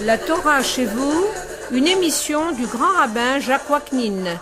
La Torah chez vous, une émission du grand rabbin Jacques Waknin.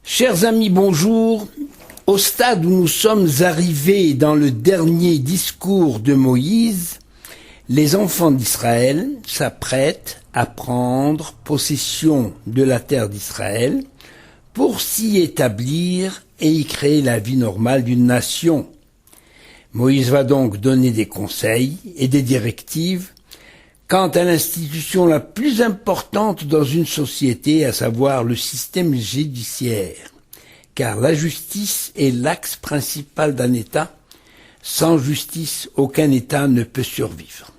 Chers amis, bonjour. Au stade où nous sommes arrivés dans le dernier discours de Moïse, les enfants d'Israël s'apprêtent à prendre possession de la terre d'Israël pour s'y établir et y créer la vie normale d'une nation. Moïse va donc donner des conseils et des directives quant à l'institution la plus importante dans une société, à savoir le système judiciaire, car la justice est l'axe principal d'un État. Sans justice, aucun État ne peut survivre.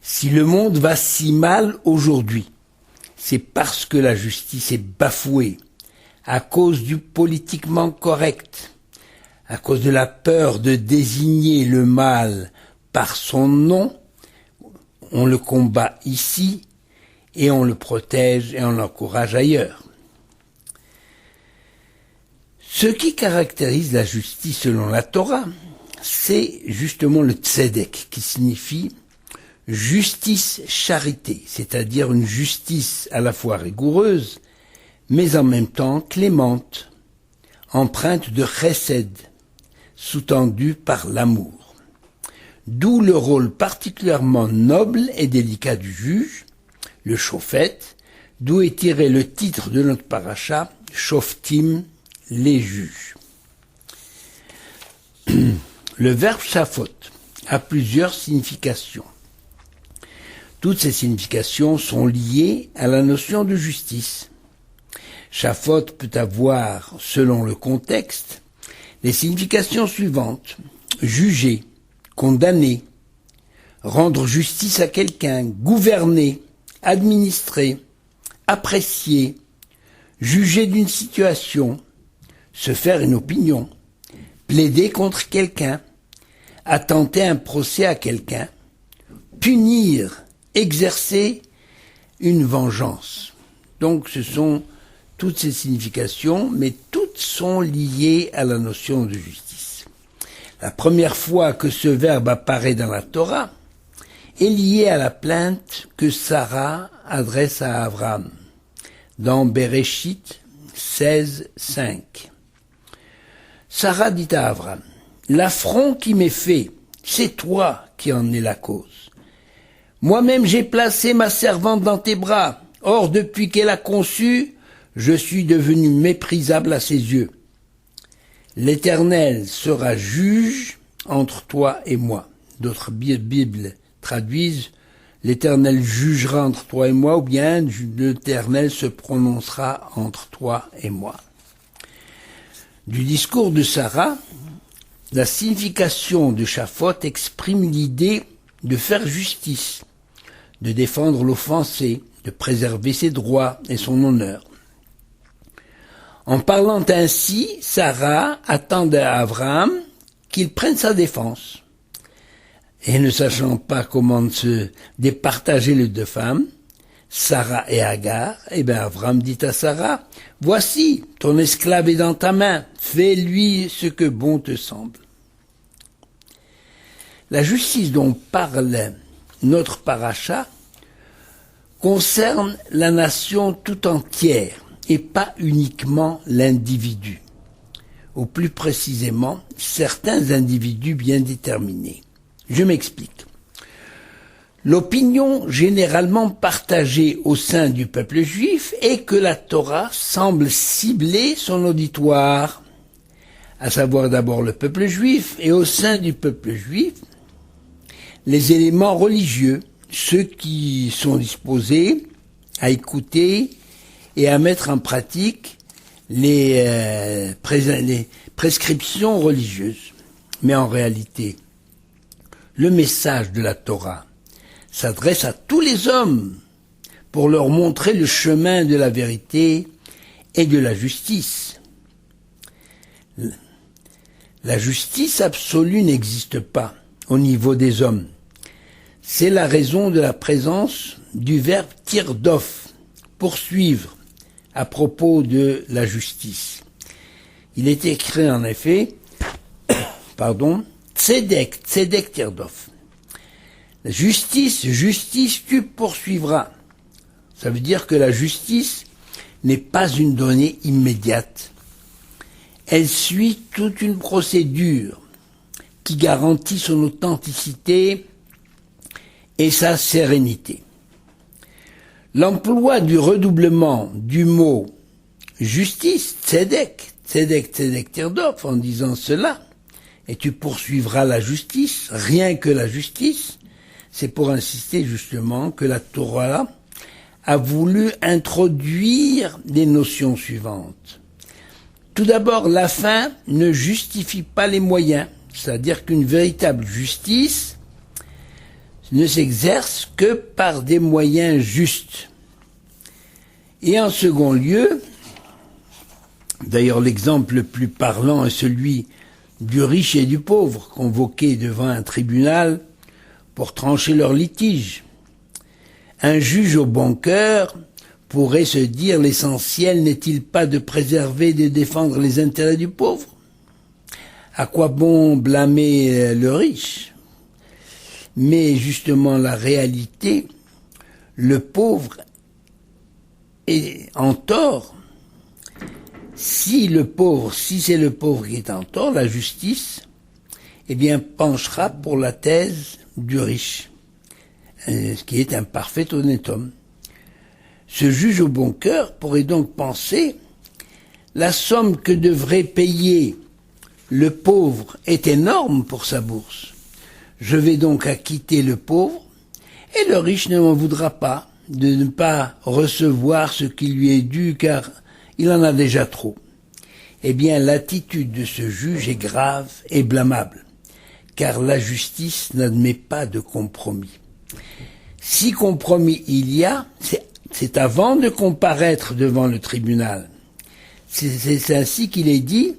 Si le monde va si mal aujourd'hui, c'est parce que la justice est bafouée, à cause du politiquement correct, à cause de la peur de désigner le mal par son nom. On le combat ici et on le protège et on l'encourage ailleurs. Ce qui caractérise la justice selon la Torah, c'est justement le tzedek, qui signifie justice charité, c'est-à-dire une justice à la fois rigoureuse, mais en même temps clémente, empreinte de chesed, sous-tendue par l'amour. D'où le rôle particulièrement noble et délicat du juge, le shofet, d'où est tiré le titre de notre paracha, Shoftim, les juges. Le verbe shafot a plusieurs significations. Toutes ces significations sont liées à la notion de justice. Shafot peut avoir, selon le contexte, les significations suivantes: juger, condamner, rendre justice à quelqu'un, gouverner, administrer, apprécier, juger d'une situation, se faire une opinion, plaider contre quelqu'un, attenter un procès à quelqu'un, punir, exercer une vengeance. Donc ce sont toutes ces significations, mais toutes sont liées à la notion de justice. La première fois que ce verbe apparaît dans la Torah est lié à la plainte que Sarah adresse à Abraham dans Bereshit 16:5. Sarah dit à Abraham: « L'affront qui m'est fait, c'est toi qui en es la cause. Moi-même j'ai placé ma servante dans tes bras. Or, depuis qu'elle a conçu, je suis devenu méprisable à ses yeux. L'Éternel sera juge entre toi et moi. » D'autres Bibles traduisent « L'Éternel jugera entre toi et moi » ou bien « L'Éternel se prononcera entre toi et moi ». Du discours de Sarah, la signification de Shafot exprime l'idée de faire justice, de défendre l'offensé, de préserver ses droits et son honneur. En parlant ainsi, Sarah attendait à Abraham qu'il prenne sa défense. Et ne sachant pas comment se départager les deux femmes, Sarah et Agar, Abraham dit à Sarah: « Voici, ton esclave est dans ta main, fais-lui ce que bon te semble. » La justice dont parle notre paracha concerne la nation tout entière et pas uniquement l'individu. Ou plus précisément, certains individus bien déterminés. Je m'explique. L'opinion généralement partagée au sein du peuple juif est que la Torah semble cibler son auditoire, à savoir d'abord le peuple juif, et au sein du peuple juif, les éléments religieux, ceux qui sont disposés à écouter et à mettre en pratique les prescriptions religieuses. Mais en réalité, le message de la Torah s'adresse à tous les hommes pour leur montrer le chemin de la vérité et de la justice. La justice absolue n'existe pas au niveau des hommes. C'est la raison de la présence du verbe tirdof, poursuivre, à propos de la justice. Il est écrit en effet, tzedek, tzedek tirdof. Justice, justice, tu poursuivras. Ça veut dire que la justice n'est pas une donnée immédiate. Elle suit toute une procédure qui garantit son authenticité et sa sérénité. L'emploi du redoublement du mot justice, tzedek, tzedek, tzedek tirdof, en disant cela, et tu poursuivras la justice, rien que la justice, c'est pour insister justement que la Torah a voulu introduire les notions suivantes. Tout d'abord, la fin ne justifie pas les moyens, c'est-à-dire qu'une véritable justice ne s'exerce que par des moyens justes. Et en second lieu, d'ailleurs l'exemple le plus parlant est celui du riche et du pauvre convoqués devant un tribunal pour trancher leur litige. Un juge au bon cœur pourrait se dire l'essentiel n'est-il pas de préserver et de défendre les intérêts du pauvre? À quoi bon blâmer le riche? Mais justement la réalité, le pauvre est en tort. Si c'est le pauvre qui est en tort, la justice, penchera pour la thèse du riche, qui est un parfait honnête homme. Ce juge au bon cœur pourrait donc penser la somme que devrait payer le pauvre est énorme pour sa bourse. Je vais donc acquitter le pauvre et le riche ne m'en voudra pas de ne pas recevoir ce qui lui est dû car il en a déjà trop. L'attitude de ce juge est grave et blâmable, car la justice n'admet pas de compromis. Si compromis il y a, c'est avant de comparaître devant le tribunal. C'est ainsi qu'il est dit,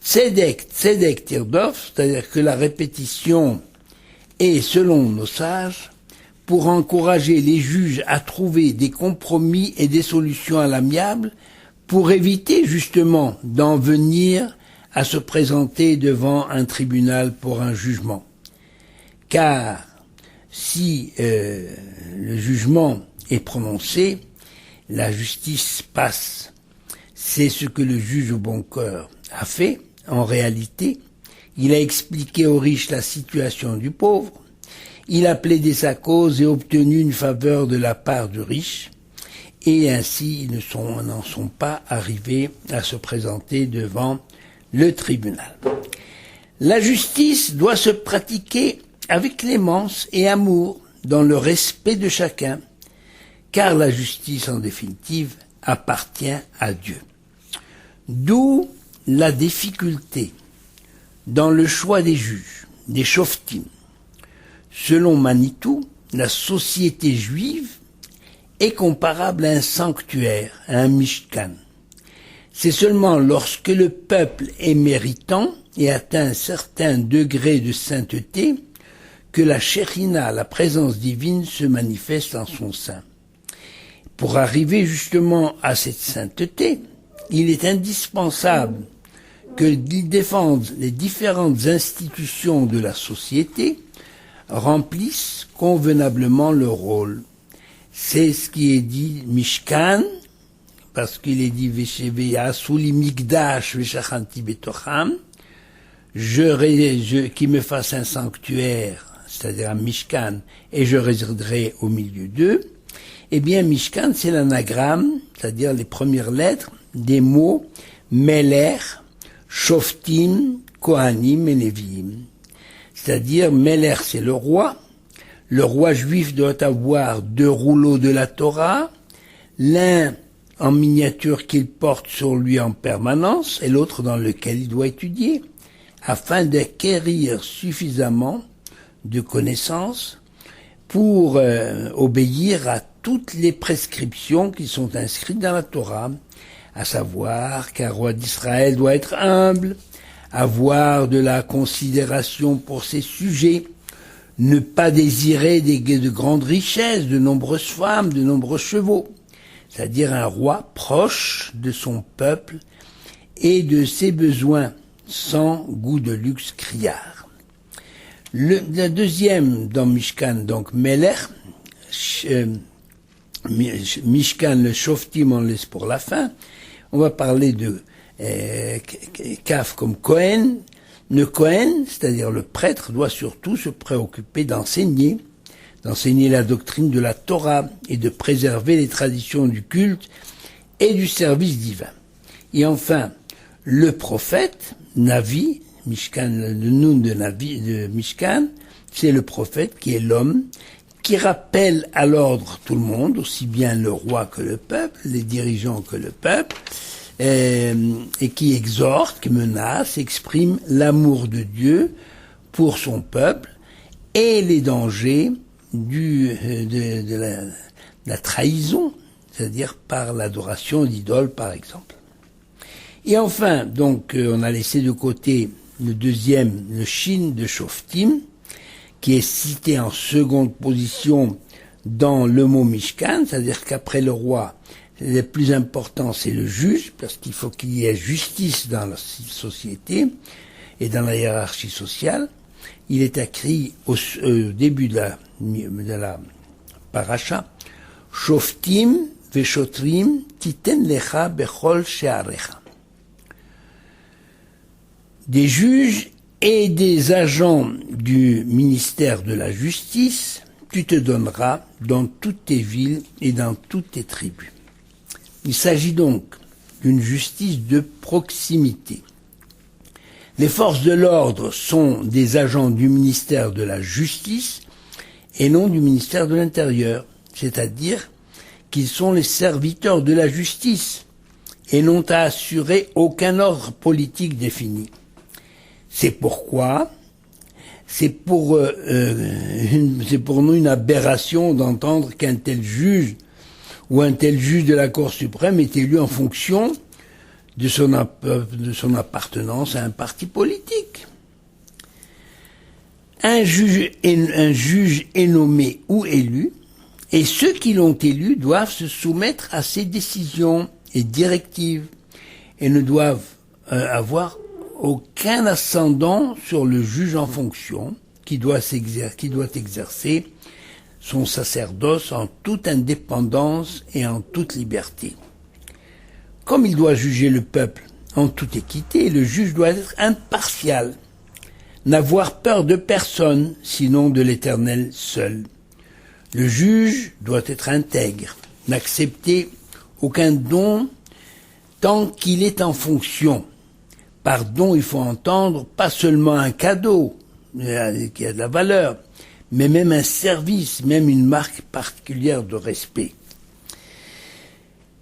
tzedek, tzedek tirdof, c'est-à-dire que la répétition est, selon nos sages, pour encourager les juges à trouver des compromis et des solutions à l'amiable, pour éviter justement d'en venir à se présenter devant un tribunal pour un jugement. Car si le jugement est prononcé, la justice passe. C'est ce que le juge au bon cœur a fait. En réalité, il a expliqué aux riches la situation du pauvre, il a plaidé sa cause et obtenu une faveur de la part du riche, et ainsi ils n'en sont pas arrivés à se présenter devant le tribunal. La justice doit se pratiquer avec clémence et amour, dans le respect de chacun, car la justice, en définitive, appartient à Dieu. D'où la difficulté dans le choix des juges, des shoftim. Selon Manitou, la société juive est comparable à un sanctuaire, à un mishkan. C'est seulement lorsque le peuple est méritant et atteint un certain degré de sainteté que la Shekhinah, la présence divine, se manifeste en son sein. Pour arriver justement à cette sainteté, il est indispensable que les différentes institutions de la société remplissent convenablement leur rôle. C'est ce qui est dit Mishkan, parce qu'il est dit Vesheveya Souli Mikdash Veshachanti Betocham, qui me fasse un sanctuaire, c'est-à-dire un Mishkan, et je résiderai au milieu d'eux. Mishkan, c'est l'anagramme, c'est-à-dire les premières lettres des mots Meler, Shoftim, Kohanim et Neviim. C'est-à-dire, Meler, c'est le roi juif doit avoir 2 rouleaux de la Torah, l'un en miniature qu'il porte sur lui en permanence et l'autre dans lequel il doit étudier. afin d'acquérir suffisamment de connaissances pour obéir à toutes les prescriptions qui sont inscrites dans la Torah, à savoir qu'un roi d'Israël doit être humble, avoir de la considération pour ses sujets, ne pas désirer de grandes richesses, de nombreuses femmes, de nombreux chevaux, c'est-à-dire un roi proche de son peuple et de ses besoins, sans goût de luxe criard. La deuxième dans Mishkan, donc Melech, Mishkan, le Shoftim, on laisse pour la fin. On va parler de Kaf comme Kohen. Le Kohen, c'est-à-dire le prêtre, doit surtout se préoccuper d'enseigner la doctrine de la Torah et de préserver les traditions du culte et du service divin. Et enfin, le prophète, Navi, Mishkan, le Nun de Navi, de Mishkan, c'est le prophète qui est l'homme qui rappelle à l'ordre tout le monde, aussi bien le roi que le peuple, les dirigeants que le peuple, et qui exhorte, qui menace, exprime l'amour de Dieu pour son peuple et les dangers de la trahison, c'est-à-dire par l'adoration d'idoles, par exemple. Et enfin, donc, on a laissé de côté le deuxième, le Shin de Shoftim, qui est cité en seconde position dans le mot Mishkan, c'est-à-dire qu'après le roi, le plus important c'est le juge, parce qu'il faut qu'il y ait justice dans la société et dans la hiérarchie sociale. Il est écrit au début de la paracha, Shoftim veshotrim titen lecha bechol she'arecha. Des juges et des agents du ministère de la justice, tu te donneras dans toutes tes villes et dans toutes tes tribus. Il s'agit donc d'une justice de proximité. Les forces de l'ordre sont des agents du ministère de la justice et non du ministère de l'Intérieur, c'est-à-dire qu'ils sont les serviteurs de la justice et n'ont à assurer aucun ordre politique défini. C'est pourquoi c'est pour nous une aberration d'entendre qu'un tel juge ou un tel juge de la Cour suprême est élu en fonction de son appartenance à un parti politique. Un juge est nommé ou élu, et ceux qui l'ont élu doivent se soumettre à ses décisions et directives, et ne doivent avoir aucun ascendant sur le juge en fonction qui doit exercer son sacerdoce en toute indépendance et en toute liberté. Comme il doit juger le peuple en toute équité, le juge doit être impartial, n'avoir peur de personne, sinon de l'Éternel seul. Le juge doit être intègre, n'accepter aucun don tant qu'il est en fonction. Par don, il faut entendre pas seulement un cadeau qui a de la valeur, mais même un service, même une marque particulière de respect.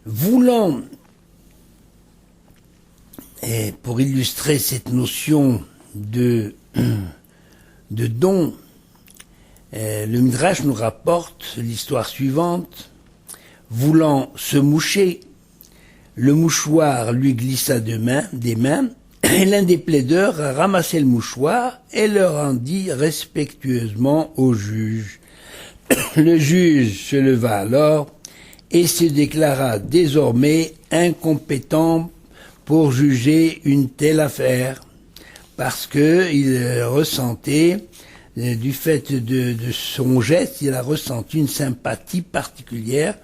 Voulant, et pour illustrer cette notion de don, le Midrash nous rapporte l'histoire suivante. Voulant se moucher, le mouchoir lui glissa des mains, et l'un des plaideurs a ramassé le mouchoir et le rendit respectueusement au juge. Le juge se leva alors et se déclara désormais incompétent pour juger une telle affaire, parce que il ressentait, du fait de son geste, il a ressenti une sympathie particulière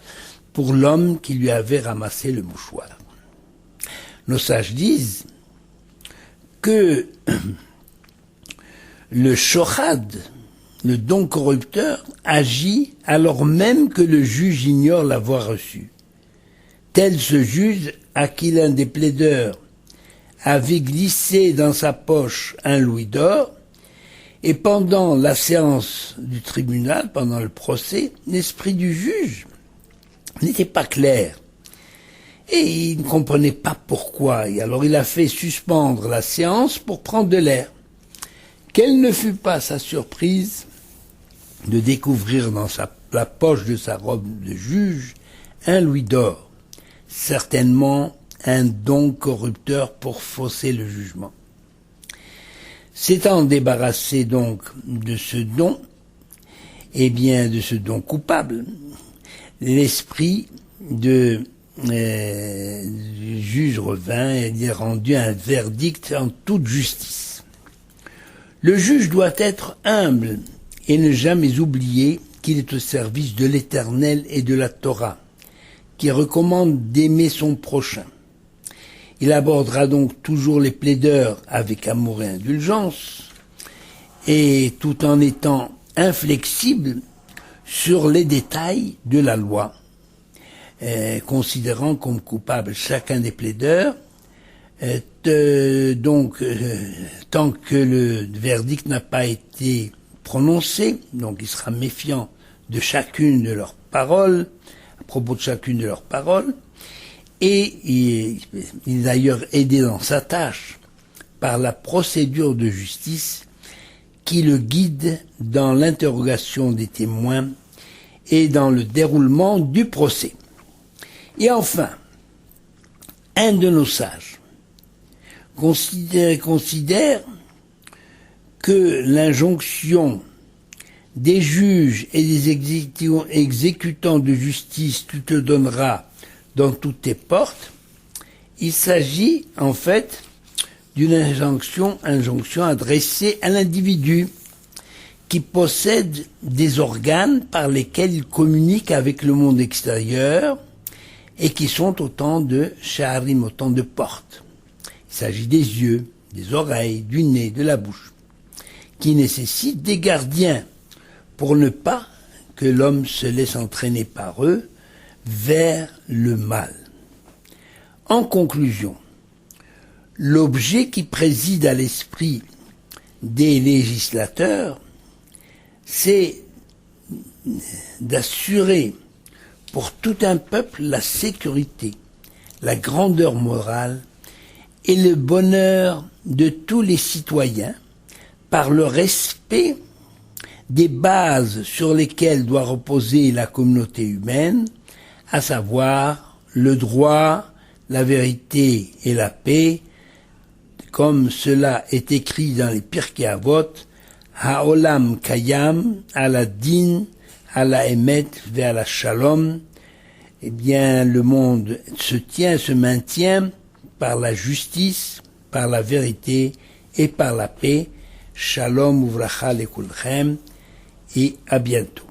pour l'homme qui lui avait ramassé le mouchoir. Nos sages disent que le shochad, le don corrupteur, agit alors même que le juge ignore l'avoir reçu. Tel ce juge à qui l'un des plaideurs avait glissé dans sa poche un louis d'or, et pendant la séance du tribunal, pendant le procès, l'esprit du juge n'était pas clair. Et il ne comprenait pas pourquoi. Et alors il a fait suspendre la séance pour prendre de l'air. Quelle ne fut pas sa surprise de découvrir dans la poche de sa robe de juge un louis d'or, certainement un don corrupteur pour fausser le jugement. S'étant débarrassé donc de ce don, de ce don coupable, l'esprit du juge revint et il a rendu un verdict en toute justice. Le juge doit être humble et ne jamais oublier qu'il est au service de l'Éternel et de la Torah, qui recommande d'aimer son prochain. Il abordera donc toujours les plaideurs avec amour et indulgence, et tout en étant inflexible sur les détails de la loi, considérant comme coupable chacun des plaideurs, tant que le verdict n'a pas été prononcé, donc il sera méfiant de chacune de leurs paroles, à propos de chacune de leurs paroles, et il est d'ailleurs aidé dans sa tâche par la procédure de justice qui le guide dans l'interrogation des témoins et dans le déroulement du procès. Et enfin, un de nos sages considère que l'injonction des juges et des exécutants de justice, tu te donneras dans toutes tes portes, il s'agit en fait d'une injonction adressée à l'individu qui possède des organes par lesquels il communique avec le monde extérieur et qui sont autant de sha'arim, autant de portes. Il s'agit des yeux, des oreilles, du nez, de la bouche, qui nécessitent des gardiens pour ne pas que l'homme se laisse entraîner par eux vers le mal. En conclusion, l'objet qui préside à l'esprit des législateurs, c'est d'assurer pour tout un peuple la sécurité, la grandeur morale et le bonheur de tous les citoyens par le respect des bases sur lesquelles doit reposer la communauté humaine, à savoir le droit, la vérité et la paix, comme cela est écrit dans les Pirkei Avot, Ha'olam Kayam, ala Din, ala Emet, vers la Shalom. Eh bien, le monde se maintient par la justice, par la vérité et par la paix. Shalom uvracha lekulchem, et à bientôt.